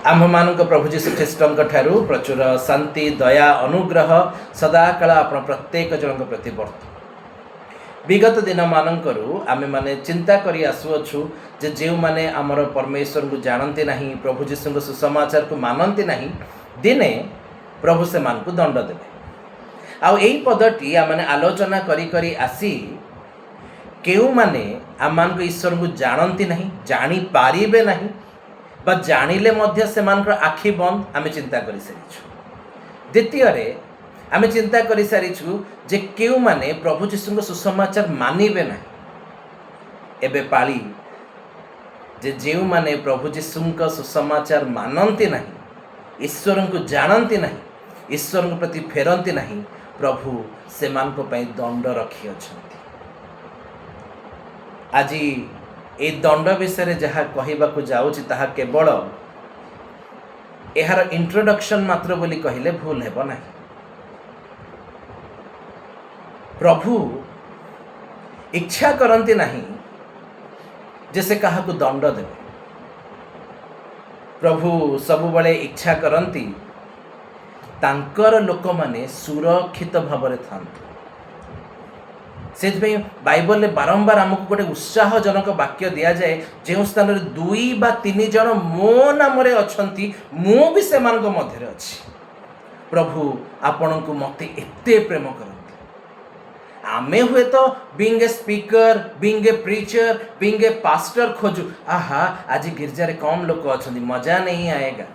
आम्भमानक प्रभु जीशु ख्रीष्टଙ୍କ ଠାରୁ प्रचुर शांति दया अनुग्रह सदाकाल आपण प्रत्येक जन प्रति वर्त विगत दिन मानकरू आमे माने चिंता करी आसुअछु जे जेउ माने हमर परमेश्वर को जानते नहीं प्रभु जीशु को सुसमाचार को मानते नहीं दिने प्रभु से मान को दंड देवे आउ एई पदटी आमे आलोचना करी करी आसी केउ माने आमान को ईश्वर को जानते नहीं जानी पारिबे नहीं बा जानिले मध्य से मान आखि बंद आमे चिंता करी सारिछु। द्वितीय रे आमे चिंता करी सारिछु जे केउ माने प्रभु जीशु को सुसमाचार मानिबे नहीं एबे पाली जे जेउ माने प्रभु जीशु को सुसमाचार मानते नहीं ईश्वर को जानते नहीं ईश्वर को प्रति फेरंती नहीं प्रभु से मान को पई दंड रखी अछंती। आज ए दंड विषय जहाँ कहवाक जाऊँगी ताहा केवल यार इंट्रोडक्शन मात्र बोली कहले भूल हेब ना। प्रभु इच्छा करती नहीं जैसे कहा को दंड देवे प्रभु सबु बड़े इच्छा करती तांकर लोक माने सुरक्षित भाव था से बाइबल में बारंबार आमको गोटे उत्साहजनक वाक्य दि जाए जो स्थान में 2 बा 3 जन मो नाम अच्छी मु भी से मध्य अच्छी प्रभु आपण को मत एत प्रेम करते आमे हुए तो being a speaker being a preacher being a pastor खोजु आहा आज गिरजा रे कम लोक अच्छा मजा नहीं आएगा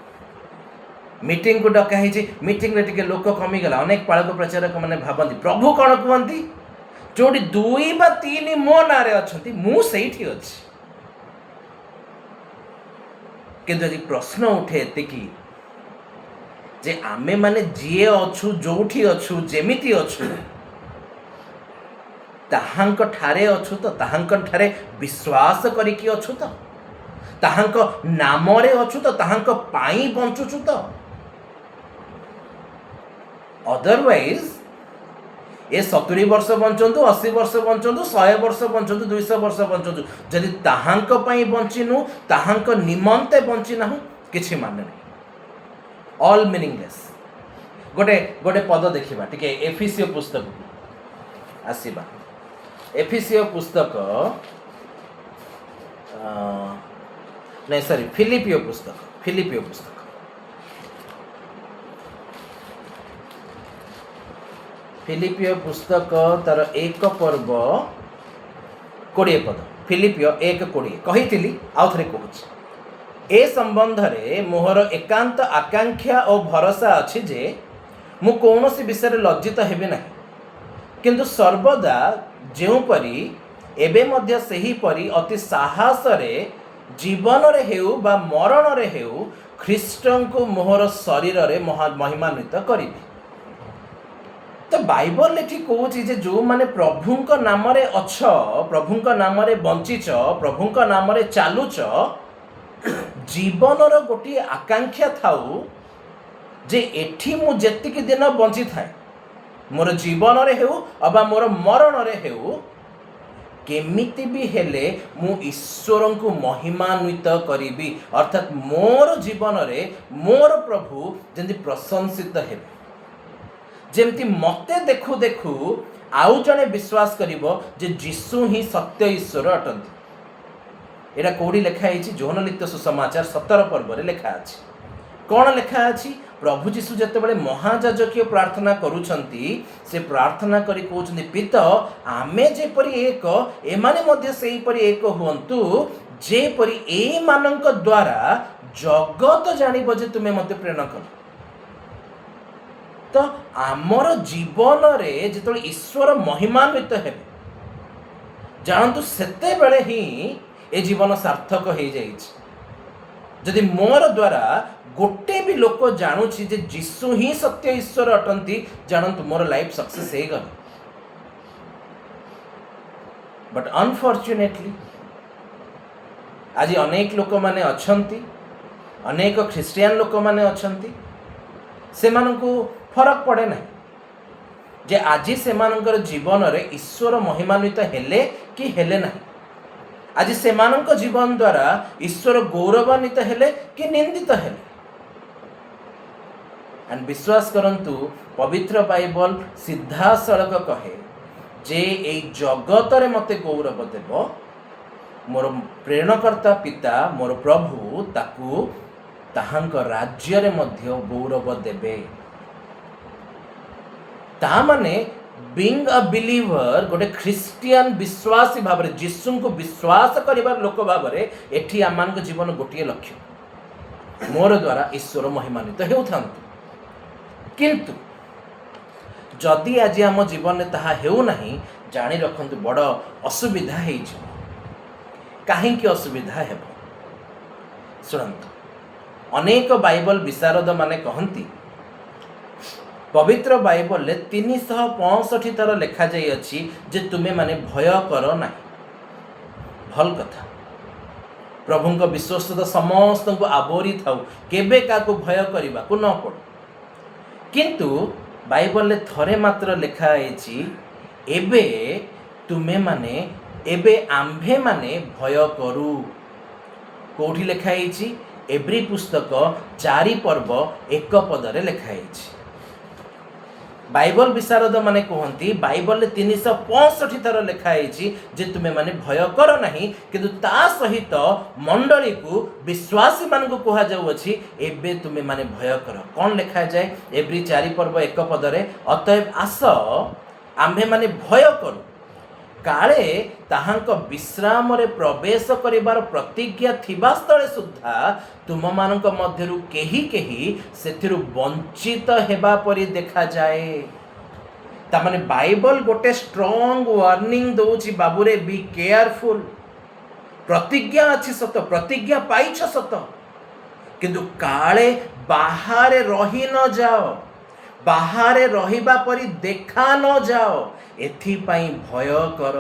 मीटिंग को डका मीटिंग रे टिके लोक कमीगला अनेक पालक प्रचारक मैंने भावती प्रभु कौन कहती जोड़ी 2 बा 3 मो ना अच्छी मु सेठी अच्छी किंतु आज प्रश्न उठे एतिकी जे आमे माने जिए अच्छु जोठी अच्छु जेमिति अच्छु ताहांक ठारे अच्छु तो ताहांक ठारे विश्वास करिकी अच्छु तो ताहांक नामरे अच्छु तो ताहांक पाई बंचुछु तो अदरवाइज ये 70 वर्ष बंचु 80 वर्ष बंचु 100 वर्ष बंचु 200 वर्ष बंचु जदि ताहांक पई बंचिनु ताहांक निमंते बंचिना किछि माने नहीं ऑल मीनिंगलेस। गोटे गोटे पद देखिबा टिके एफिसियो पुस्तक आसीबा एफिसियो पुस्तक नहीं सॉरी फिलिपियो पुस्तक फिलिपियो पुस्तक तार 1 पर्व 20 पद फिलिपियो 1:20 कही आउ थे कहूँ ए संबंध रे मोहर एकांत आकांक्षा और भरोसा अच्छी जे मु कौनसी विषय लज्जित हेबे नहीं किंतु सर्वदा जोपरी एबे मध्य सही परी अति साहस रे जीवन रे हेउ बा मरण रे हेउ ख्रीष्टन को मोहर शरीर रे महिमान्वित करी। तो बाइबल एठी कहूँ जो माने प्रभुंक नाम रे अछ प्रभुंक नाम रे बंचिच प्रभुंक नाम रे चालुच जीवन गोटे आकांक्षा थाउ जे एठी मु जेतिकी दिन बंची थाए मोर जीवन रे हेउ अबा मोर मरण रे हेउ केमिति भी हेले मु ईश्वर को महिमान्वित करी अर्थात मोर जीवन रे मोर प्रभु जंती प्रशंसित हेबे जेमती मते देखु देखु आउ जने विश्वास करिवो जे जीशु ही सत्य ईश्वर अटंती। एटा कोडी लेखा है जोहन लिखित सुसमाचार 17 पर्व रे लेखा अछि कौन लेखा अछि प्रभु जीशु जतेबेले महायाजकीय प्रार्थना करूछंती से प्रार्थना करी कहउछंती पिता आमे जेपरि एक एमाने मध्य सेही परि एक हुअन्तु जेपरि ए मानक द्वारा जगत जानिबो जे तुमे मते प्रेरणा कर। तो आमर जीवन रे जिते ईश्वर महिमान्वित हेबे जानतु सेते बेले ही ए जीवन सार्थक हो जाइए जदि मोर द्वारा गोटे भी लोक जानुची जे जीशु ही सत्य ईश्वर अटंती जानतु मोर लाइफ सक्सेस हो गल। बट अनफॉर्चुनेटली आज अनेक लोक माने अछंती अनेक ख्रिस्टियन लोक माने अछंती से मानकु फरक पड़े ना जे आज से जीवन रे ईश्वर महिमान्वित हेले कि हेले ना आज से जीवन द्वारा ईश्वर गौरवान्वित हेले कि निंदित हेले एंड विश्वास करंतु पवित्र बाइबल सीधा सड़क कहे जे ए जगत रे मते गौरव देव मोर प्रेरणकर्ता पिता मोर प्रभु ताकू ताहांक राज्य रे मध्य गौरव देबे। ता माने बीइंग अ बिलीवर गोटे ख्रिस्टियन विश्वासी भाव में जीसु को विश्वास करिबार लोक भाव में एठी आमान को जीवन गोटे लक्ष्य मोर द्वारा ईश्वर महिमान्वित हेउथांतु। किंतु जदि आज आम जीवन में ताहा हेउ नाही जानि रखंतु बड़ असुविधा हे कहीं असुविधा हेब। शुणंतु अनेक बाइबल विशारद माने कहंती पवित्र बाइबल ले 365 थर लिखा जाई अछि जे तुमे माने भय कर ना। भल कथा प्रभु को विश्वस्त समस्त को आवरी थाउ केबे का को भय करबा को न पड़। किंतु बाइबल ले थरे मात्र लिखा अछि एबे तुमे माने एबे आम्भे माने भय करू। कोठी लिखा अछि एब्री पुस्तक 4 पर्व 1 पदरे लिखा अछि। बाइबल विशारद माने कहती बाइबल 365 थर लिखा है जे तुमे माने भय कर नहीं किंतु ता सहित मंडली को विश्वासी मान को कहा जाऊ अछि एबे तुमे माने भय कर। कौन लिखा जाए एब्री 4 पर्व 1 पदरे अतएव आस आम्भे माने भय करू काले ताहांक विश्राम रे प्रवेश करिबार प्रतिज्ञा थिबा स्थले सुद्धा तुम मानक मध्यरु केही केही सेथिरु वंचित हेबा परि देखा जाए। ता माने बाइबल गोटे स्ट्रांग वार्निंग दोछि बाबूरे बी केयरफुल। प्रतिज्ञा अछि सत प्रतिज्ञा पाइछ सत किंतु काले बाहरे रही न जाओ बाहरे रहिबा परि देखा न जाओ एथिपाई भय कर।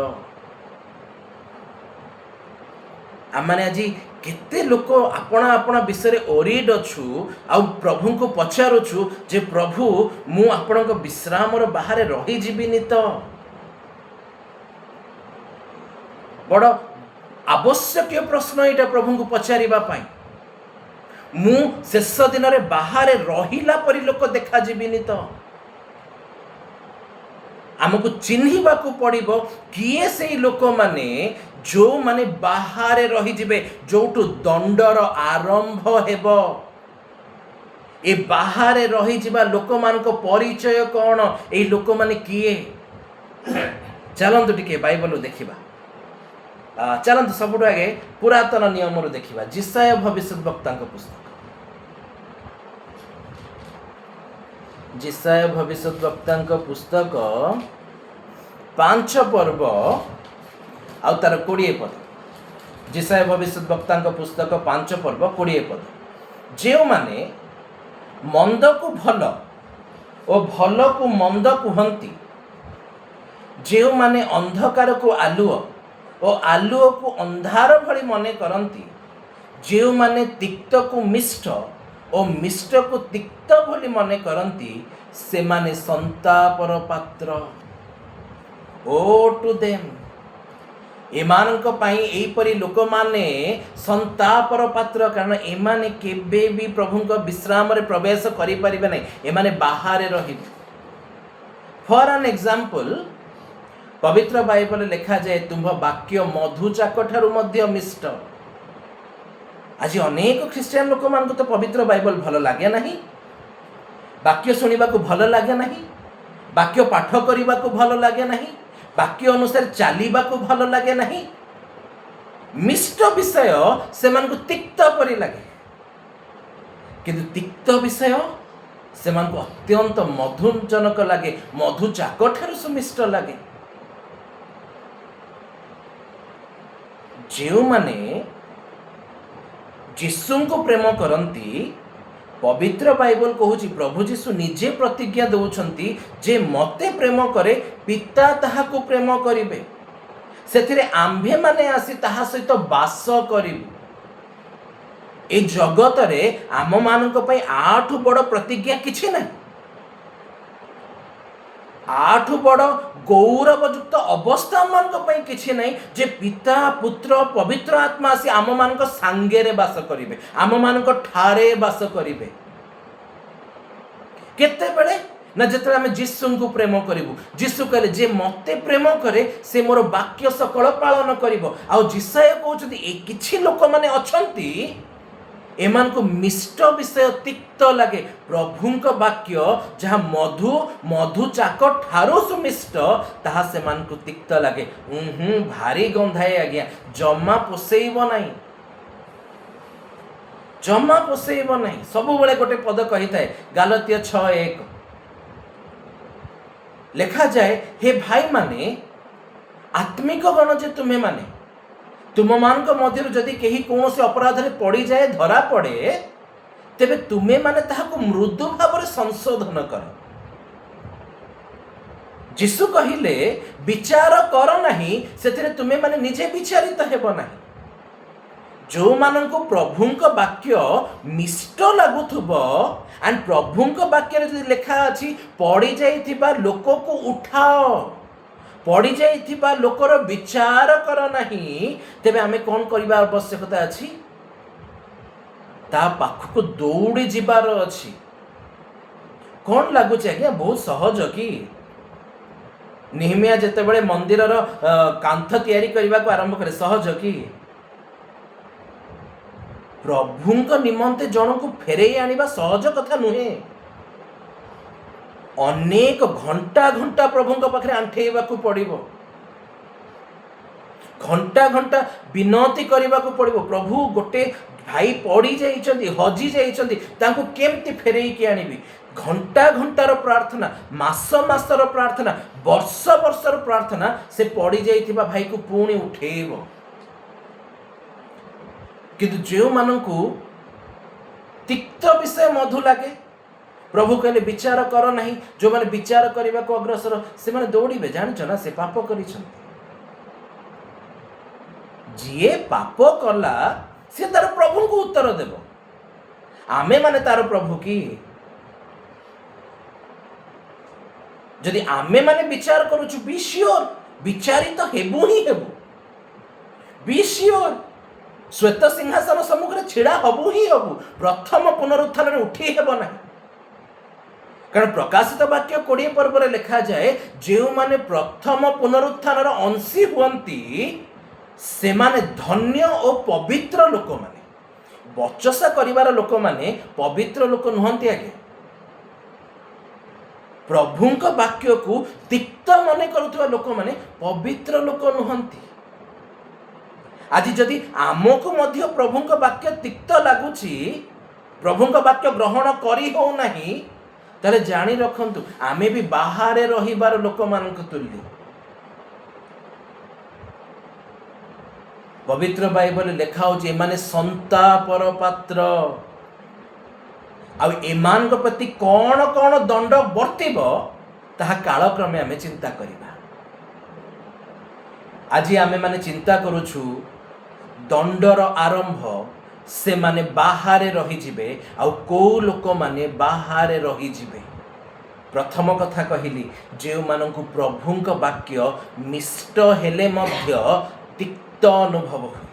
आमाने आज केते लोक अपना अपना विषय ओरिड अछु आ प्रभु को पचारुछु जे प्रभु मु आपण को विश्राम रो बाहरे रही जीविनी तो बड़ आवश्यक प्रश्न एटा प्रभु को पचारिबा पाई मु शेष दिन रे बाहरे रहिला परि लोक देखा जीविनी तो आमको चिन्हिबा को पड़िबो किए से लोक माने जो माने बाहरे रही जिबे जोटू दंडर आरंभ हेबो। ए बाहरे रही जिबा लोक मान को परिचय कौन ए लोक माने किए चलंतु टिके बाइबल देखिबा। चलंतु सबुठ आगे पुरातन नियम रो देखिबा जिसाया भविष्यद्वक्ता पुस्तक जिसाया भविष्यद्वक्ता पुस्तक 5 पर्व आउ तार 20 पद। जिसाया भविष्यद्वक्ता पुस्तक 5 पर्व 20 पद। जो माने मंद को भल और भल को मंद कहती जो माने अंधकार को आलुओ और आलुओ को अंधार भली मने करती जो माने तिक्त को मिष्ट और मिष्ट को तिक्त भली मने करती से माने संतापर पात्र। ओ टू देम एमानक पाई एपरी लोक माने संतापर पात्र कारण एमाने केबे भी प्रभु को विश्राम रे प्रवेश करि परिबे नै एमाने बाहर रहिबे। फॉर एन एग्जांपल पवित्र बाइबल लिखा जाए तुम वाक्य मधुचाक ठारू मध्य मिष्ट। आज अनेक ख्रिस्टियन लोक मान को तो पवित्र बाइबल भल लागे नहीं वाक्य सुनिबा को भल लागे नहीं वाक्य पाठ करिबा को भल लागे नहीं वाक्य अनुसार चलिबा को भल लागे नहीं मिष्ट विषय से मान को तिक्त परि लागे किंतु तिक्त विषय से मान को अत्यंत मधुजनक लागे मधुचाक ठारू सुमिष्ट लागे। जो माने जीसु को प्रेम करती पवित्र बाइबल कहूँ प्रभु जीशु निजे प्रतिज्ञा दौरान जे मते प्रेम करे पिता ताहा को प्रेम करिवे सेथिरे आम्भे माने आसी ताहा सहित वास करिवु। ए जगत रे आम मानक पई आठु बड़ प्रतिज्ञा किछि नै आठु बड़ गौरवयुक्त अवस्था मानक पई किछि नै जे पिता पुत्र पवित्र आत्मा आसी आम मानक सांगे रे वास करिवे आम मानक ठारे वास करिवे। केते बेले ना जिते आम जीशु को प्रेम करूँ। जीशु कहले जे मते प्रेम करे से मोर वाक्य सकल पालन करिवो। आ जिसाय कहउछथि ए किछि लोक माने अछंती एमान को मिष्ट विषय तिक्त लगे। प्रभुंक वाक्य जहाँ मधु मधु चाक ठारो सुमिष्ट ताहा से मान को तिक्त लगे। भारी गंधाए आज्ञा, जमा पोसेइब नहीं, जमा पोसेइब नहीं। सब बेले गोटे पद कही थाए गालतिया 6:1 लिखा जाए, हे भाई माने आत्मिक गण जे तुम्हें माने तुम मान मध्य जदि कहीं कौन से अपराध रे पड़ी जाए धरा पड़े तेबे तुमे माने ताहाको मृदु भाव संशोधन कर। जीशु कहिले विचार कर नहीं से तुमे माने निजे विचारित हेब नहीं। जो मानक प्रभुंक वाक्य मिष्ट लगुथुब एंड प्रभुंक वाक्य जदि लिखा अछि पड़ी जाइथिबा लोक को उठाओ, पड़ी जाइथिबा लोकर विचार कर नहीं, तेबे आमे कौन करिबा आवश्यकता अछि? ता पाखको दौड़ी जिबार अछि। कौन लागुछि आज्ञा? बहुत सहज कि नेहमिया जेते बेले मंदिर रो कांथ तयारी करबा को आरंभ करे, सहज कि प्रभुंक निमंते जन को फेरे आनिबा सहज कथा नुहे। अनेक घंटा घंटा प्रभुंक पाखरे आंठेइबा को पड़िबो, घंटा घंटा विनती करबा को पड़िबो। प्रभु गोटे भाई पड़ी जाइछन्ती, हजी जाइछन्ती, तांको केमती फेरेई के आनिबी। घंटा घंटार प्रार्थना, मास मासर प्रार्थना, वर्ष वर्षर प्रार्थना, से पड़ी जाइथिबा भाई को पुणी उठेइबो। किंतु जो मानकु तिक्त विषय मधु लगे प्रभु कहले विचार कर नहीं। जो माने विचार करने को अग्रसर से माने दौड़े, जान ना से पाप कर। जी पाप कला से तार प्रभु को उत्तर देव। आमे माने तार प्रभु की जदि आमे माने विचार करूछु बी श्योर विचारित तो हेबु ही हेबु। बी श्योर श्वेत सिंहासन सम्मुख छिड़ा हबु ही हबु। प्रथम पुनरुत्थान रे उठी हेब ना। कारण प्रकाशित वाक्य 20 पर्व लिखा जाए, जो माने प्रथम पुनरुत्थान अंशी हुअंती से माने धन्य और पवित्र लोक माने। बचसा करिवार लोक माने पवित्र लोक नुहंती आगे। प्रभुंक वाक्य को तिक्त मने करुवा लोक माने पवित्र लोक नुहंती। आज जदि आमको मध्य प्रभुंक वाक्य तिक्त लगुची, प्रभुंक वाक्य ग्रहण करी हो नहीं, ताले जानी रखंतु आमे भी बाहर रहिबार लोक मानक तुल्य। पवित्र बाइबल लिखा हो एमाने संतापर पात्र। आ एमान प्रति कौन कौन दंड वर्तिब ताहा कालक्रमे आमे चिंता करिबा। आज आमे माने चिंता करूछु दंडर आरंभ से माने बाहर रही जिबे। आउ को लोक माने बाहर रही जिबे। प्रथम कथा कहली, जे मानकु प्रभुंक वाक्य मिष्ट हेले मध्य तिक्त अनुभव हुए,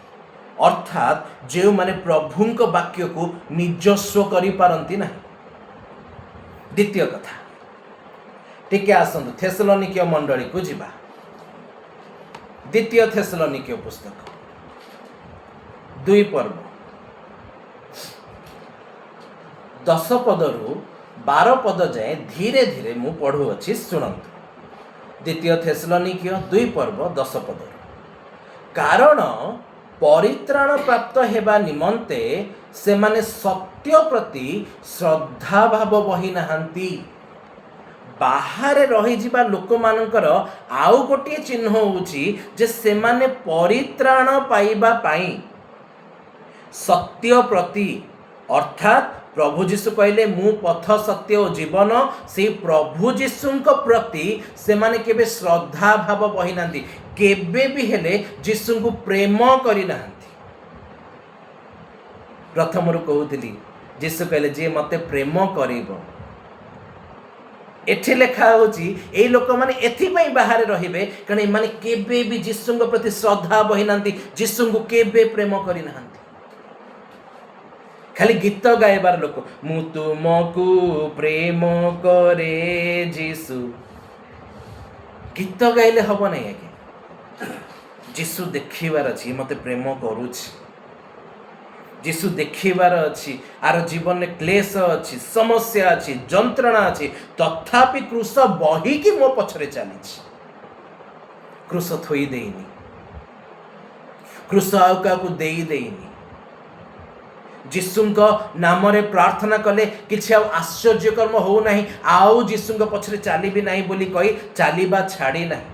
अर्थात जे माने प्रभुंक वाक्य को निजस्व करि पारंती नहीं। द्वितीय कथा टिके आसंतु थेसलोनिके मंडली को जिबा। द्वितीय थेसलोनिके पुस्तक 2 पर्व 10 पदरु 12 पद जाए धीरे धीरे मु पढ़ु अछि, शुणंतु। द्वितीय थेसलोनिके 2 पर्व 10 पद। कारण परित्राण प्राप्त हेबा निमंते से माने सत्य प्रति श्रद्धा भाव बही नाहंती। बाहर रही जिबा लोक मानकर आउ गोटे चिन्ह होउची जे से माने परित्राण पाइबा पाई सत्य प्रति, अर्थात प्रभु जीशु कहले मु पथ सत्य और जीवन, से प्रभु जीशुंक प्रति से माने केबे श्रद्धा भाव बही नांती, केबे भी हेले जीशु को प्रेम करि नांती। प्रथम रु कहउतली जीशु कहले जे मते प्रेम करिवो। एठी लेखा होची ए लोक माने एथि पई बाहर रहिबे कारण ए माने केबे भी जीशुंक प्रति श्रद्धा बही नांती, जीशु को केबे प्रेम करि नांती। खाली गीत गाइबार लोक मु तुमको प्रेम करे जीसु गीत गाइले हम नहीं आगे जीसु देखिबार अच्छी मते प्रेम करुछि जीसु देखिबार अच्छी आर जीवन में क्लेश अच्छी समस्या अच्छी जंत्रणा अच्छी तथापि क्रूस बहिकी मो पछरे चली क्रूस थोई देनी क्रूस आउ क्या देनी जीशुंक नाम रे प्रार्थना कले किछि आश्चर्य कर्म हो नहीं आउ जीशुंक पछरे चली भी नहीं बोली कही चलीबा छाड़ी नहीं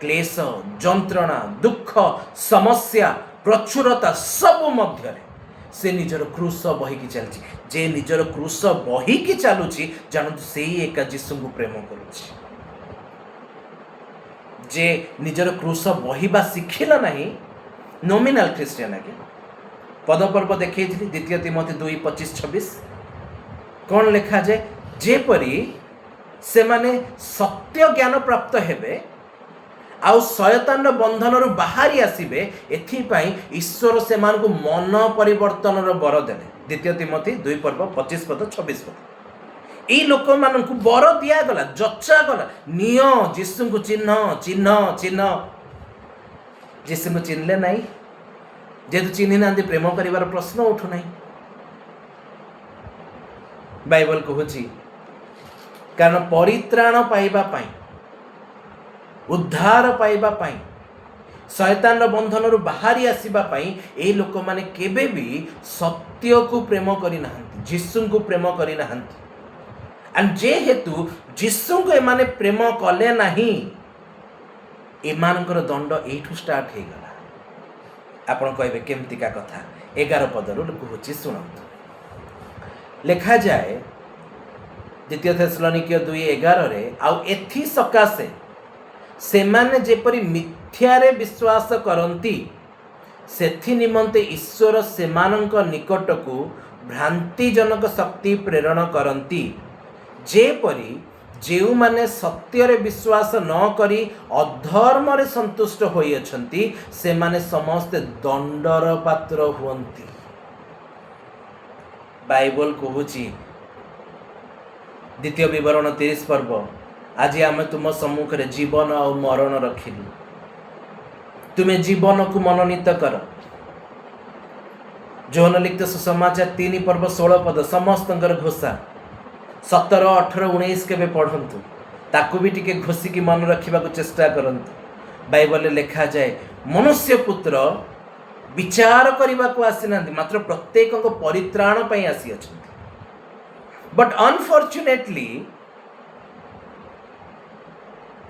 क्लेश जंत्रणा दुख समस्या प्रचुरता सब मध्य से निजर क्रूस बहिकी चलछि जे निजर क्रूस बहिकी चलुछि जानतु से एका जीशु को प्रेम करुछि जे निजर क्रूस बहिबा शिखिला नहीं नॉमिनल क्रिश्चियन आगे पदपर्व देखी द्वितीय तिमोथी 2:25-26 कौन लिखा जाए जेपरी से माने सत्य ज्ञान प्राप्त हेबे आउ शयतान बंधन रु बाहरी आसीबे एथिपाई ईश्वर से मान को मन परिवर्तन बर देले द्वितीय तिमोथी 2:25-26 ई लोक मान को बर दिया गला जच्चा गला नियो जीसु को चिन्ह चिन्ह चिन्ह जीसु को चिन्हले नहीं जेतु चिन्ह ना प्रेम करिवार प्रश्न उठु नहीं बाइबल कहूची कारण परित्राण पाइबा पाई उद्धार पाइबा पाई शैतान बंधन रु बाहरी आसीबा पाई ए लोक माने केबे भी सत्य को प्रेम करि नाहंती जीसु को प्रेम करि नाहंती एंड जे हेतु जीसु को एमाने प्रेम कले नहीं एमानकर दंड एठू स्टार्ट हे गला आपण कहबे केमती का कथा 11 पदरु कहूची सुनंतु लिखा जाए द्वितीय थेसलोनिके 2:11 रे आउ एथि सकासे सेमाने जेपरी मिथ्यारे विश्वास करती सेथि निमंते ईश्वर सेमानंक निकट को भ्रांतिजनक शक्ति प्रेरण करती जेपरी जेउ माने सत्य रे विश्वास न करी अधर्म रे संतुष्ट होई अछंती से माने समस्त दंडर पात्र हुअंती बाइबल कहूची द्वितीय विवरण 30 पर्व आज आम तुम सम्मुख रे जीवन और मरण रखिलु तुम्हें जीवन को मनोनीत कर जोहन लिखित सुसमाचार 3 पर्व 16 पद समस्त घोषा 17, 18, 19 के पढ़ंतु ताकू भी टिके घोषिकी मन रखा चेष्टा करंतु बाइबल लिखा जाए मनुष्य पुत्र विचार करने को आसी ना मात्र प्रत्येक परित्राण पर आसी अच्छा बट अनफॉर्चुनेटली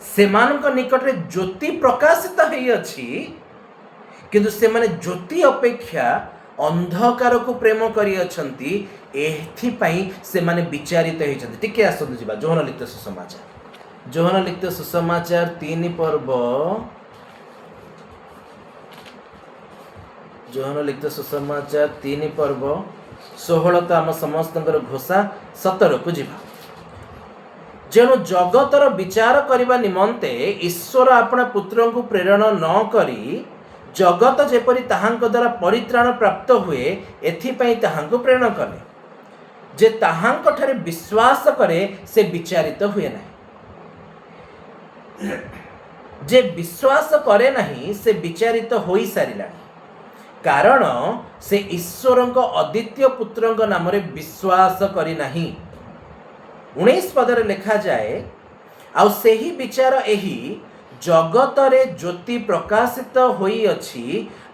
सेमानक निकट रे ज्योति प्रकाशित होई अछि किंतु से माने ज्योति अपेक्षा अंधकार को प्रेम करी अछंती एथि पई से माने विचारित होई छथि टिके आसु जिबा जोहन लिखित सुसमाचार 3 पर्व जोहन लिखित सुसमाचार 3 पर्व 16 तो आम समस्तंकर घोषा 17 को जिबा जेणु जगतर विचार करने निमंते ईश्वर अपना पुत्र को प्रेरण न करी जगत जेपरी ताहांक द्वारा परित्राण प्राप्त हुए एथिपाई ताहांको प्रेरण कले जे ताहांक ठारे विश्वास करे से विचारित हुए नहीं जे विश्वास करे नहीं से विचारित होई सारिला कारण से ईश्वर अद्वितीय पुत्र नाम रे विश्वास करी नहीं 19 पदरे लिखा जाए आउ सेही विचार एही जगत रे ज्योति प्रकाशित होई अछि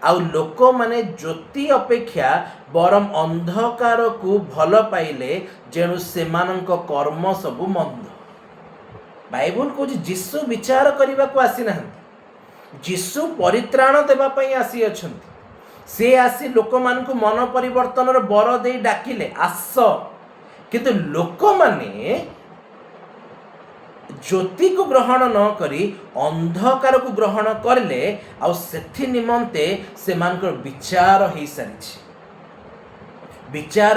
आउ लोक माने ज्योति अपेक्षा बरम अंधकार को भल पाइले जेणु सेमानंक कर्म सबु मंद बाइबल को जीशु विचार करने को आसी ना जीशु परित्राण देवा पई आसी अछंती से आसी लोक मान को मन परिवर्तन बर दे डाकिले आस किंतु लोक माने ज्योति को ग्रहण न करी अंधकार को ग्रहण करले आ सेथि निमंते से मानकर विचार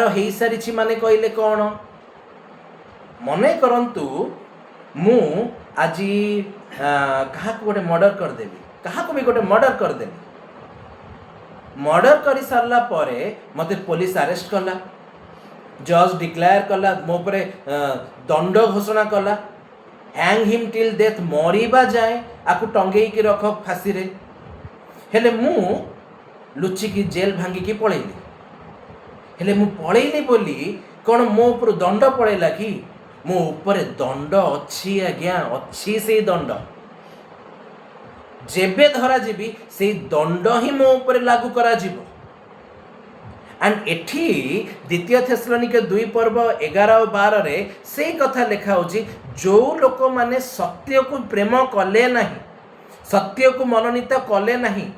हो सारी माने कहले कौन मने करंतु मु आज क्या गोटे मर्डर करदेवी क्या भी गोटे मर्डर करदेवी मर्डर कर सारा पर मत पुलिस अरेस्ट कला, जज डिक्लेयर कला, मो पर दंड घोषणा कला, हैंग हिम टिल डेथ, मरीबा जाए आपको टंगे की रख फांसी रे। हेले मु लुचिकी जेल भांगिकी पलैली, हेले मु पलैली बोली कौन मो उपर दंड पड़ेला कि? मो उपर दंड अच्छी आज्ञा, अच्छी से दंड जेबे धरा जीवी से दंड ही मो उपर लागू करा जीवो। एंड एठी द्वितीय थेसलोनिके 2 पर्व 11 और 12 रे से कथा लिखा होची, जो लोक माने सत्य को प्रेम कले नहीं, सत्य को मनोनीत कले नहीं,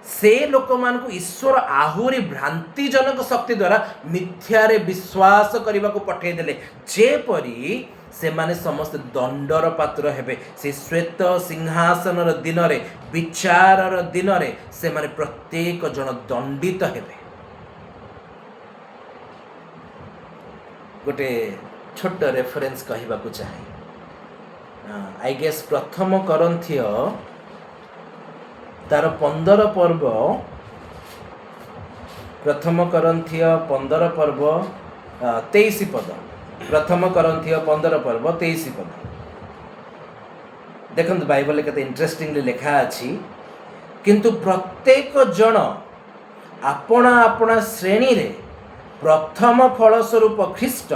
से लोक मान को ईश्वर आहुरी भ्रांतिजनक शक्ति द्वारा मिथ्यारे विश्वास करने को पठे देले, जेपरी से माने समस्त दंडर पात्र हेबे। से श्वेत सिंहासन दिन रे, विचार दिन रे से माने प्रत्येक जन दंडित हेबे। गोटे छोट रेफरेंस कहवा को चाहे, आई गेस प्रथम करंथिय तार 15 पर्व, प्रथम करंथिय 15 पर्व 23 पद, प्रथम करंथिय 15 पर्व 23 पद देखंतु बाइबल केते इंटरेस्टिंगली लिखा अछि, किंतु प्रत्येक जन आपणा आपणा श्रेणी रे प्रथम फल स्वरूप ख्रीष्ट,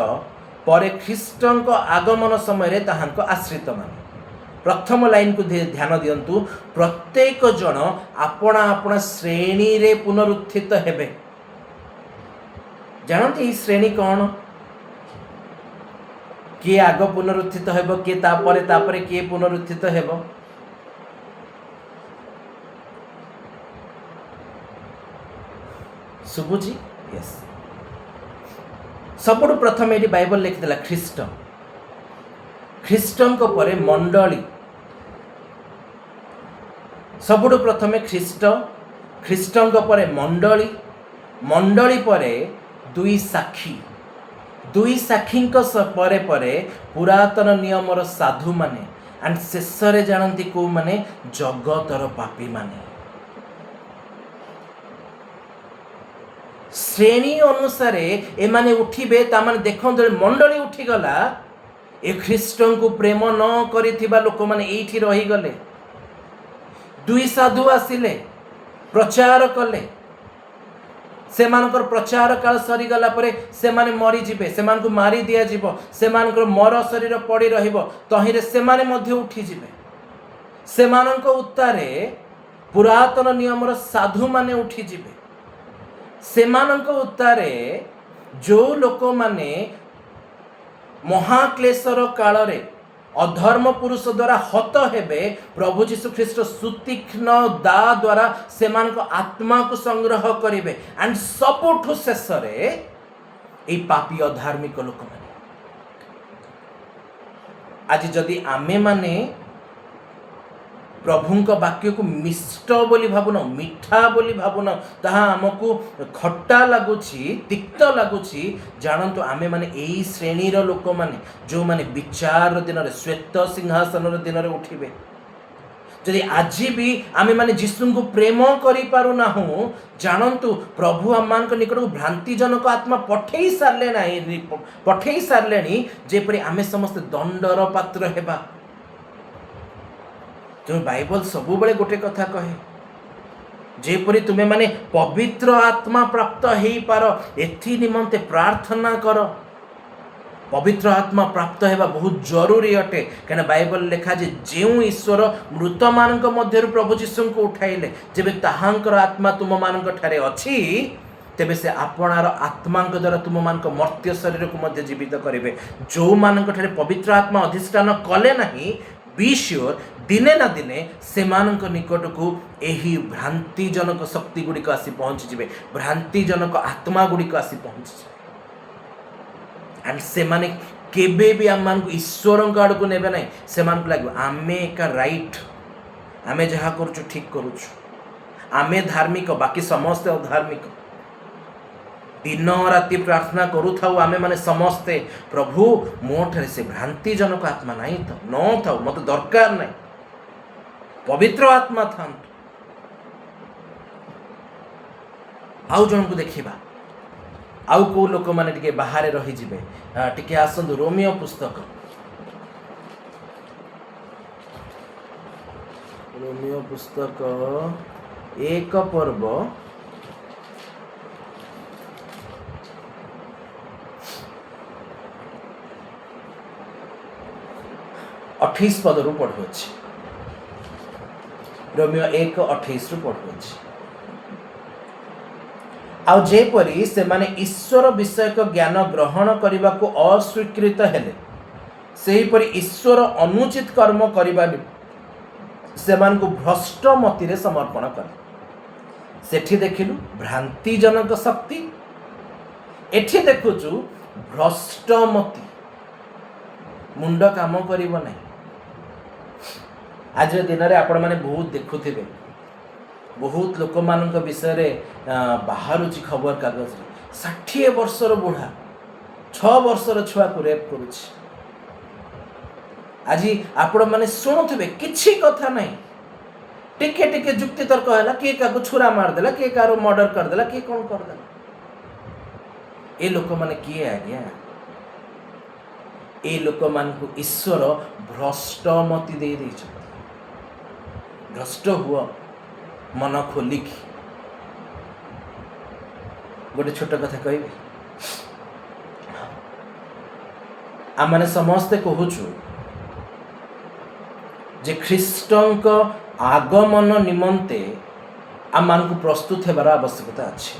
पर ख्रीष्टक आगमन समय ताहांको आश्रित मान। प्रथम लाइन को ध्यान दियंतु, प्रत्येक जन आपणा आपणा श्रेणी रे पुनरुत्थित हेबे। जानते ई श्रेणी कौन? किए आग पुनरुत्थित हेबो, किए तापरे किए पुनरुत्थित हेबो? सुबुजी? यस। सबुठ प्रथम ये बाइबल लिखिदेला ख्रीष्ट, ख्रीष्टଙ୍କ ପରେ मंडली, सबुठ प्रथमे ख्रीष्ट, ख्रीष्टଙ୍କ ପରେ मंडली, मंडली ପରେ दुई साक्षी, दुई साक्षीଙ୍କ ପରେ ପରେ पुरातन नियमर साधु माने, एंड शेष रे जानती को माने जगतर पापी माने। श्रेणी अनुसार एमाने उठिबे, तामाने देखो मंडली उठी गला, ए ख्रीष्ट को प्रेम न करिथिबा लोक माने एठी रही गले। दुई साधु आसिले, प्रचार कले, सेमानकर प्रचार काल सरी गला परे सेमाने मरी जिबे, सेमान को मारी दिया जिवो, सेमानकर मर शरीर पड़ी रहिबो, तहिरे सेमाने मध्ये उठी जिबे। सेमानक उत्तारे पुरातन नियमर साधु माने उठी जिबे। सेमानक उत्तारे जो लोक माने महाक्लेशर काल रे अधर्म पुरुष द्वारा हत हेबे, प्रभु जीशु ख्रीष्ट सुतीक्ष्ण दा द्वारा सेमान को आत्मा को संग्रह करिवे। एंड सबुठु शेष रे ए पापी अधार्मिक लोक माने। आज जदि आमे माने प्रभुंक वाक्य को मिष्ट बोली भावुन, मिठा बोली भावुन, ताहा आमको खट्टा लगुछि, तिक्त लगुछि, जानतु आमे माने एई श्रेणीर लोक माने जो माने विचार दिन रे, श्वेत सिंहासन दिन रे उठिबे। जदि आज भी आमे माने जीशु को प्रेम करि पारु नाहु, जानतु प्रभु आमान निकट को भ्रांतिजनक आत्मा पठेई सारले नाही, पठेई सारलेनी, जेपरि आमे समस्त दंडर पात्र हेबा। जो बाइबल सबु बळे गोटे कथा कहे, जेपरि तुमे माने पवित्र आत्मा प्राप्त हेई पार, एथि निमंते प्रार्थना कर। पवित्र आत्मा प्राप्त हेबा बहुत जरूरी अटे, कने बाइबल लिखा जे जेउ ईश्वर मृत मानक मध्यरु प्रभु जीशु को उठाइले, जेबे ताहांकर आत्मा तुम मानक ठारे अछि, तेबे से आपणार आत्मांक द्वारा तुम मानक मर्त्य शरीर को मध्य जीवित करिवे। जो मानक ठारे पवित्र आत्मा अधिष्ठान कले नाही, बी श्योर दिने ना दिने सेमानक निकट को एही भ्रांतिजनक शक्ति गुड़िक आसी पहुँची जिवे, भ्रांतिजनक आत्मा गुड़िक आसी पहुँची जिवे। एंड सेमाने केबे भी आम मान ईश्वर आड़ को नेबे नहीं, सेमान को लगे आमे एका राइट, आमे जहाँ करूछु ठीक करूछु, आमे धार्मिक, बाकी समस्ते अधार्मिक। दिन राति प्रार्थना करू थाउ आमे माने समस्ते, प्रभु मोठरे से भ्रांतिजनक आत्मा नहीं तो न थाउ, मत दरकार नहीं, पवित्र आत्मा था। आउ जन को देखा आउ को लोक मैंने टिके बाहर रही टिके आसतु रोमियो पुस्तक रोमियो पुस्तक 1 पर्व 28 पद रु पढ़ुअछि। रोमियो 1:28 रु पढ़ुअछि। आउ जेपरी से माने ईश्वर विषयक ज्ञान ग्रहण करने को अस्वीकृत हेले सेहीपरि ईश्वर अनुचित कर्म करने से भ्रष्ट मति समर्पण कले। सेठी देखिलु भ्रांतिजनक शक्ति, एठी देखुचु भ्रष्ट मति, मुंड काम करिवो नहीं। आज दिन में आपण मैंने बहुत देखुथिबे, बहुत लोक मान विषय बाहर खबर कागज 60 वर्षर बुढ़ा 6 वर्षर छुआ को रेप करुछि। आज आपण मैंने शुणुवे किसी कथा नहीं, टिके टिके जुक्ति तर्क है किए क्या छुरा मारदेला, किए क्या मर्डर करदेला, किए कौन करदेला। ये लोक मैंने किए आज्ञा, ये लोक मान को ईश्वर भ्रष्ट मति दे देइछथि। भ्रष्ट हुआ मन खोलिकी। गोटे छोट कथा कहबी, आम मैंने समस्ते कहूचु जे ख्रीष्टंक आगमन निमंते आम मान को प्रस्तुत होबार आवश्यकता अच्छे।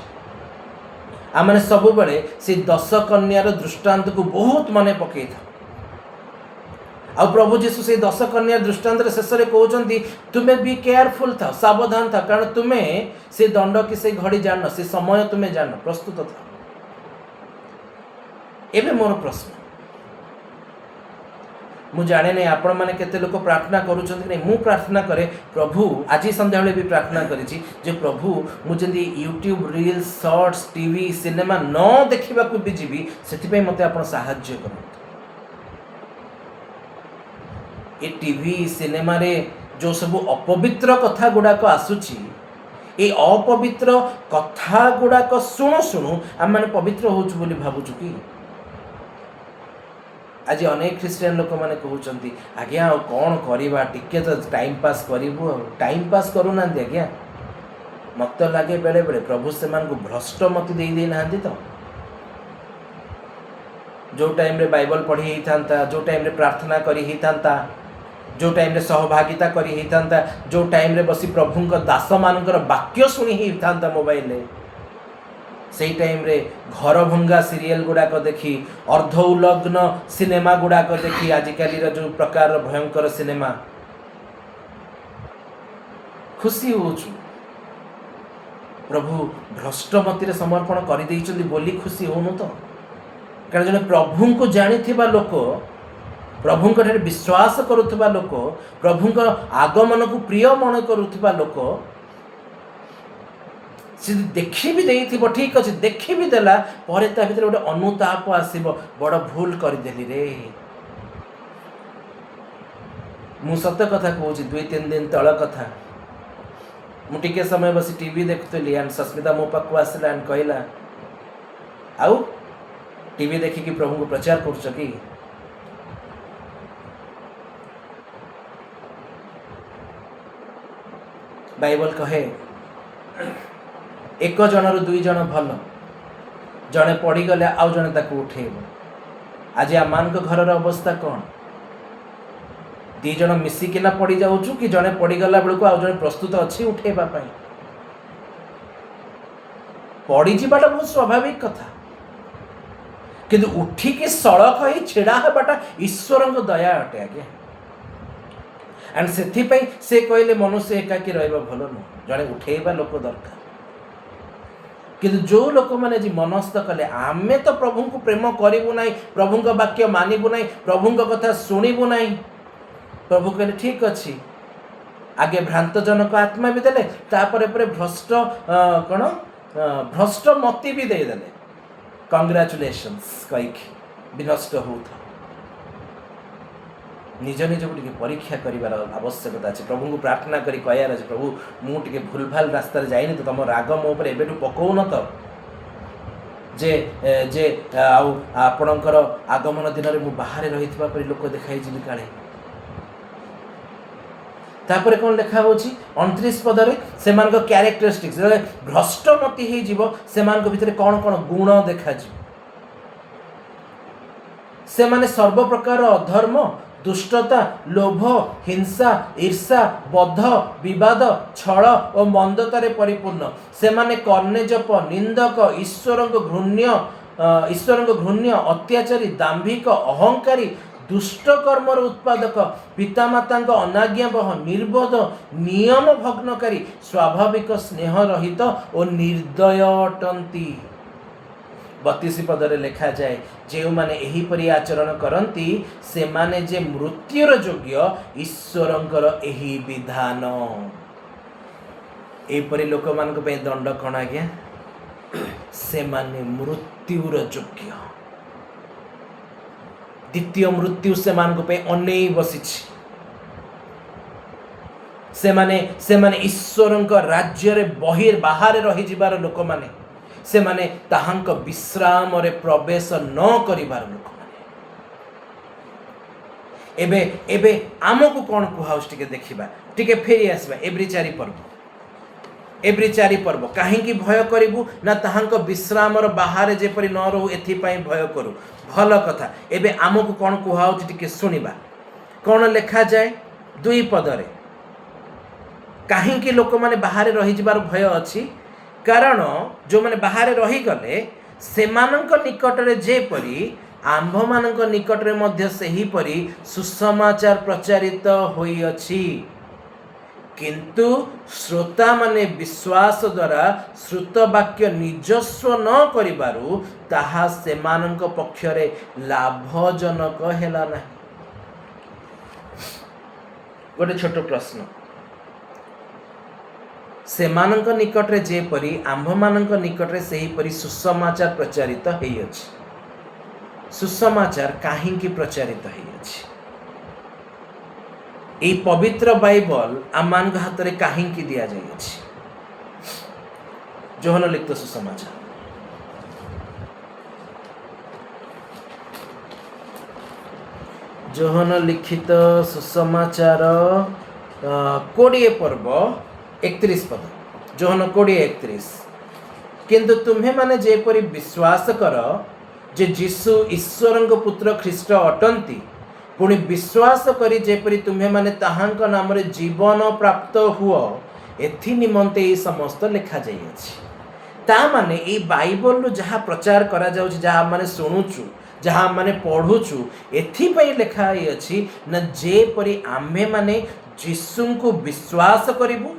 आम मैंने सब बड़े से 10 कन्यार दृष्टांत को बहुत मन पकई था। आ प्रभु जीशु से 10 कन्या दृष्टांत शेष में कहते तुम्हें बी केयरफुल था, सावधान था, कारण तुम्हें से दंड कि से घड़ी जान, से समय तुम्हें जान, प्रस्तुत था। एबे मोर प्रश्न, मु जाने नहीं आपण मैंने केते लोक प्रार्थना करूछन नहीं। मु प्रार्थना करे प्रभु, आज संध्या भी प्रार्थना करिछि जे प्रभु मु जंदी YouTube reels shorts TV cinema न देखिबा को भी जीवी, सेति पे मते आपण सहाय्य करत। ए टीवी सिनेमा रे जो सब अपवित्र कथा गुड़ाक आसुची, ये अपवित्र कथा गुड़ाक शुणु शुणु आम मैंने पवित्र होचु बोली भावुचु कि आज अनेक ख्रीस्टियन लोक मैंने कहते आज्ञा कौन करवा टिके तो टाइम पास करूँ, टाइम पास करूना आज्ञा। मत लगे बेले बेले प्रभु से भ्रष्ट मत दे ना तो जो टाइम रे बाइबल पढ़ी होता, जो टाइम रे प्रार्थना करी होता, जो टाइम रे सहभागिता करी होता, जो टाइम रे बसी प्रभु दास मानकर वाक्य शुणी होता मोबाइल रे, से टाइम रे घर भंगा सीरियल गुड़ाक देखी, अर्ध उलग्न सिनेमा गुड़ाक देखी, आजिकल जो प्रकार भयंकर सिनेमा खुशी होचु। प्रभु भ्रष्ट मति समर्पण कर देइछन्ति बोली खुशी होनु तो, कारण जने प्रभु को जानिथिबा लोक, प्रभु विश्वास करुवा लोक, प्रभु आगमन को प्रिय मन करुवा लोक सी देखी भी देई ठीक अच्छे, देखी भी देला पर ता भीतर गोटे अनुताप आसीबो, बड़ भूल करदेली रे। मु सत्य कथा कहूँ, 2-3 दिन तल कथा मुझे समय बस टीवी देखुली एंड सस्मिता मो पाक आसला एंड कहला आउ टीवी देखिकी प्रभु को प्रचार कर कि बाइबल कहे 1 जनरु 2 जन भल, जड़े पड़गले आउ जड़े ताको उठेब। आज आम घर अवस्था कौन? 2 जन मिसिकिना पड़ जाऊँ कि जड़े पड़गला बेलू आउ जड़े प्रस्तुत अच्छी उठेबा पई। पड़ी जावाटा बहुत स्वाभाविक कथा, किंतु उठिकी सड़क ही छिड़ा होबाटा ईश्वर दया अटे आज्ञा। एंड से कहले मनुष्य एकाकी रहिबा भल नुह, जड़े उठेबा लोक दरकार। किंतु जो लोक मैंने मनस्थ कले आमे तो प्रभु को प्रेम करूँ ना, प्रभु वाक्य मानबू ना, प्रभु कथा शुणबू ना, प्रभु कहले ठीक अच्छी आगे भ्रांतजनक आत्मा भी देले, तापर भ्रष्ट कौन भ्रष्ट मति भी देदेले, कंग्राचुलेशंस कहीकि विनष्ट हो। निज निज को परीक्षा कर आवश्यकता अच्छे। प्रभु को प्रार्थना करी कहयार अच्छे, प्रभु मुझे भूल भाल रास्तार जाइनि तो तुम राग मो पर एबेठू पकाउन तो जे जे आपणकर आगमन दिन में मुझे बाहर रही परी लोक देखाई जी काले। तापर कौन लिखा हो 29 पदरे से क्यारेक्टरिस्टिक्स भ्रष्टमती से भितर कौन कौन गुण देखा से माने सर्व प्रकार अधर्म, दुष्टता, लोभ, हिंसा, ईर्षा, बध, विवाद, छल और मंदतारे परिपूर्ण। से माने कर्णेजप, निंदक, ईश्वर घृण्य, अत्याचारी, दाम्भिक, अहंकारी, दुष्ट कर्मर उत्पादक, पितामाता अनाज्ञाबह, निर्बोध, नियम भग्नकारी, स्वाभाविक स्नेह रहित और निर्दय अटंती। 32 पदरे लिखा जाए जो माने एहीपरि आचरण करती से माने जे मृत्युर योग्य ईश्वरंकर एही विधान। एपरि लोक मान पे दंड कौन आज्ञा से माने मृत्युर योग्य। द्वितीय मृत्यु से मान पे अनेई बसी से माने ईश्वरंक राज्य रे बहिर बाहर रही जिबार लोक माने से माने ताहांक विश्राम रे प्रवेश न करिबार लोक माने। एबे एबे आमको कौन कुहाउस टिके देखिबा, टिके फेरी आसबा एवरी चारि पर्व काहेकि भय करिबु ना ताहांक विश्राम रे बाहर जेपरि न रहू एथि पई भय करू। भल कथा। एबे आमको कौन कुहाउस टिके सुनिबा। कौन लिखा जाए 2 पदरे काहेकि लोक माने बाहर रही जिबार भय अछि कारण जो माने बाहर रही गले सेमानंक निकटरे जेपरि आंभ मानंक निकटरे मध्य सही परि सुसमाचार प्रचारित होई अछि, किंतु श्रोता माने विश्वास द्वारा श्रुत वाक्य निजस्व न करिबारु ताहा सेमानंक पक्षरे लाभजनक हेला नाही। गोटे छोट प्रश्न, सेमानंक निकटरे जेपरि आंभ मानंक निकटरे सही परि सुसमाचार प्रचारित हेई अछि। सुसमाचार काहेकि प्रचारित हेई अछि? ए पवित्र बाइबल आमान हाथ रे काहेकि दिया जाय अछि? जोहन लिखित सुसमाचार जोहन लिखित सुसमाचार 20 पर्व 31 पद। जोहन 20:31 किंतु तुम्हें माने जेपरि विश्वास कर जे यीशु ईश्वरंक पुत्र ख्रीष्ट अटंती पुणी विश्वास करी जेपरि तुम्हें माने ताहांक नाम रे जीवन प्राप्त हुओ एथि निमंते ए समस्त लिखा जाई अछि। ता माने ए बाइबल जहाँ प्रचार करा जाउछि, जहाँ माने सुनुछु, जहाँ माने पढ़ुछु एथि पई लिखा अछि न जेपरि आम्हे माने यीशु को विश्वास करिबु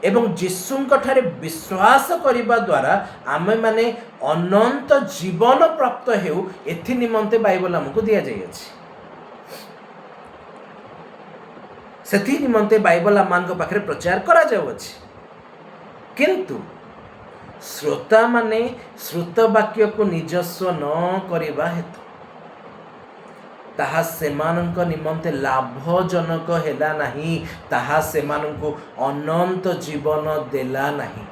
एवं यीशुंक ठारे विश्वास करिबा द्वारा आमे माने अनंत जीवन प्राप्त हेउ एथि निमंते बाइबल हमको दिया जाय अछि। सेथि निमंते बाइबल आमान को पाखरे प्रचार करा जाउ अछि, किंतु श्रोता माने श्रुत वाक्य को निजस्व न करिबा हेतु ताहा सेमानंक निमंते लाभजनक हेला नहीं, ताहा सेमानंको अनंत जीवन देला नहीं।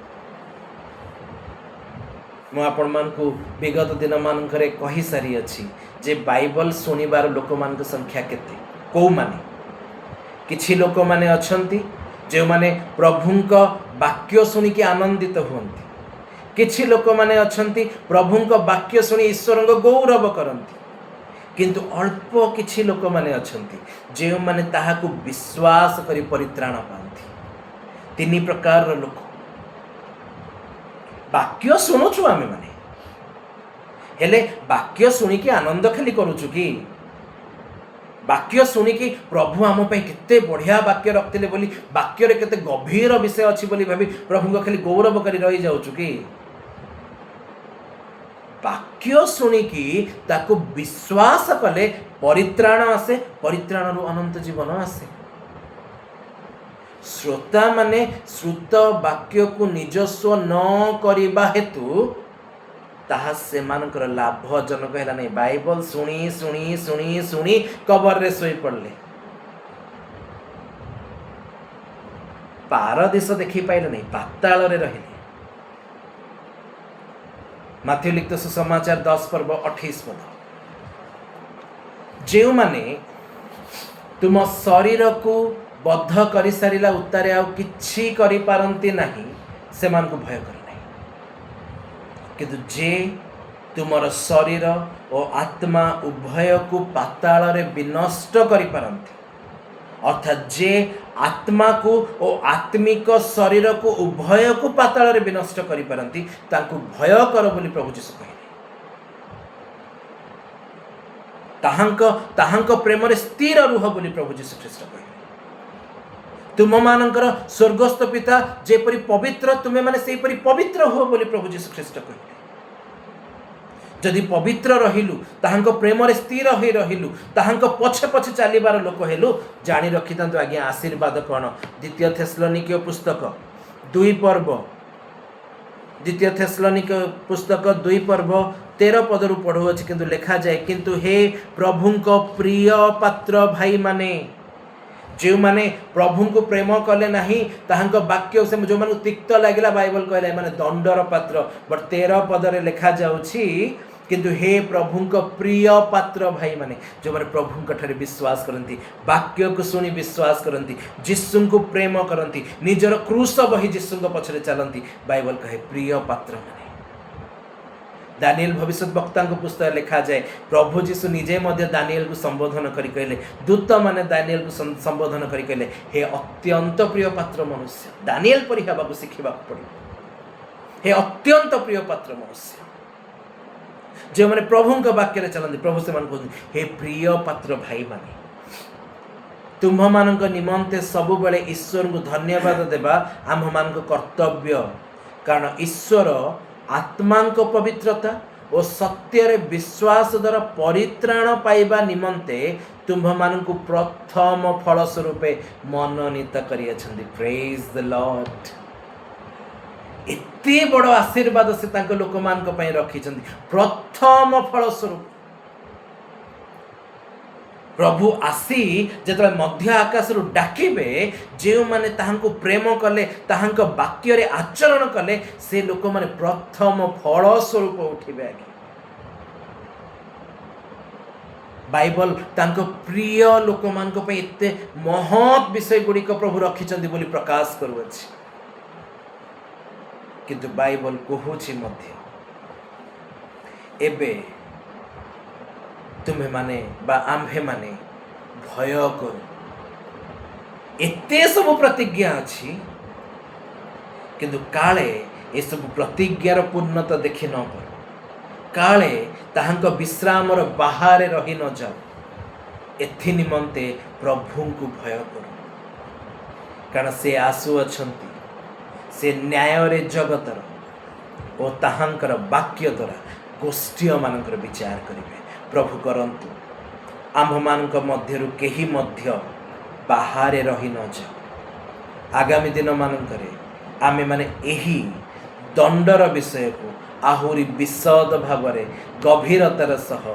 मु आपण मानकु विगत दिन मानकरे कहि सारी अछि जे बाइबल सुनिबार लोक मान संख्या केते को माने किछि लोक माने अछंती जे माने प्रभुंक वाक्य सुनिके आनंदित हुअंती, किछि लोक माने अछंती प्रभुंक वाक्य सुनि ईश्वरंक गौरव करंती, किंतु अल्प किछि लोक माने अछंती जे माने ताहाकु विश्वास करी परित्राण पांती। 3 प्रकार लोक वाक्य सुनुछु आमे माने हेले वाक्य सुनिके आनंद खाली करूछु कि वाक्य सुनिकी प्रभु आम पे केते बढ़िया वाक्य रखते बोली वाक्य रे केते गभीर विषय अच्छी बोली भाभी प्रभु को खाली गौरव करी रही जाउछु कि वाक्य सुनिकी ताको विश्वास कले परित्राण आसे, परित्राण रु अनंत जीवन आसे। श्रोता माने श्रुत वाक्य को निजस्व न करिबा हेतु ताहा सेमानकर लाभजनक हैला नहीं। बाइबल शुणी शुणी शुणी शुणी कबर रे सोई पड़ले पारदेश देखी पाइले नहीं, पाताल रे रहिले। माथ्यू लिखित सुसमाचार 10 पर्व 28 पद, जे माने तुम शरीर को बद्ध कर सारा उत्तारे आउ किछि करि पारंती नाही, से मान को भय कर नहीं। किंतु जे तुमर शरीर और आत्मा उभय को पाताल रे विनष्ट करि पारंती, अर्थात जे आत्मा को और आत्मिक शरीर को उभय को पाताल रे विनष्ट करि पारंती, तांको भय कर बोली प्रभु यीशु कहले। ताहांक प्रेम रे स्थिर रुह बोली प्रभु यीशु ख्रीष्ट कहले। तुम मानकर स्वर्गस्थ पिता जेपरि पवित्र, तुमे माने सेपरि पवित्र हो बोली प्रभु यीशु ख्रीष्ट कहले। जदि पवित्र रहिलु, ताहांक प्रेम रे स्थिर होई रहिलु, ताहांक पछे पछे चलीबार लोक हेलु, जानि रखितांतु आज्ञा आशीर्वाद कोन। द्वितीय थेसलोनिके पुस्तक 2 पर्व, द्वितीय थेसलोनिके पुस्तक 2 पर्व 13 पदरु पढ़ु अछि, किंतु लिखा जाए, किंतु हे प्रभुंक प्रिय पात्र भाई माने, जो माने प्रभु को प्रेम कले नहीं, ताहांक वाक्य से जो माने तिक्त लागिला, बाइबल कहले माने दंडर पात्र। बट 13 पदरे लिखा जाउछि, किंतु हे प्रभुंक प्रिय पात्र भाई माने, जो माने प्रभुंक ठारे विश्वास करंती, वाक्य को सुनी विश्वास करंती, जिसुन को प्रेम करंती, निजर क्रूस बही जिसुन को पछरे चलंती, बाइबल कहे प्रिय पात्र माने। दानिएल भविष्य वक्ता को पुस्तक लिखा जाए, प्रभु जीशु निजे मध्य दानिएल को संबोधन करी कहले, दूत माने दानिएल को संबोधन करी कहले, हे अत्यंत प्रिय पात्र मनुष्य। दानिएल परि हेबा को शिखिबा पड़े, हे अत्यंत प्रिय पात्र मनुष्य, जो माने प्रभु का वाक्य रे चलंती। प्रभु से मान कहते, हे प्रिय पात्र भाई माने, तुम्भ मानक निमंते सबु बेले ईश्वर को धन्यवाद देबा आम मान कर्तव्य, कारण ईश्वर आत्मा को पवित्रता और सत्य रे विश्वास द्वारा परित्राण पाइबा निमंते तुम्भ मान को प्रथम फल स्वरूप मनोनीत करियछन्ति। Praise the Lord. एते बड़ आशीर्वाद से तांको लोक मान को पई रखिछन्ति, प्रथम फल स्वरूप। प्रभु आसी जेतले मध्य आकाश रु डाकिबे, जे माने ताहांको प्रेम कले, ताहांको वाक्य रे आचरण कले, से लोक माने प्रथम फल स्वरूप उठिबे। बाइबल तांको प्रिय लोक मान को पे एते महत् विषय गुडी को प्रभु रखिचंदी बोली प्रकाश करूअछि। किंतु बाइबल कहूछि मध्य एबे तुम्हें माने बा आम्भे माने भय करू। एते सब प्रतिज्ञा अछि, किंतु काले ए सब प्रतिज्ञार पूर्णता देखि न पर, काले ताहांक विश्रामर बाहर रही न जाओ, एथि निमंते प्रभु को भय करू। कारण से आसु अछंती, से न्याय रे जगतर ओ ताहांकर वाक्य द्वारा गोष्ठी मानकर विचार करिवे। प्रभु करंतु आम मानक मध्यरु केही मध्य बाहर रही न जाओ। आगामी दिन मानकरे आमे माने एही दंडर विषय को आहुरी विशद भावरे गभीरतार सह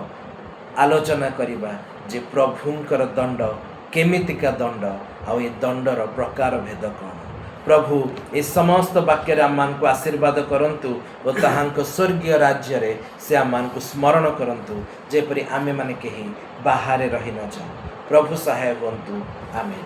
आलोचना करिबा, जे प्रभुंकर दंड केमितिका दंड आ ए दंडर प्रकार भेद कौन। प्रभु ए समस्त वाक्य आम मान को आशीर्वाद करंतु और ताहांक स्वर्गीय राज्य रे से आम मान को स्मरण करंतु, जेपरि आमे माने केही बाहर रही न जाओ। प्रभु सहाय हुंतु। आमेन।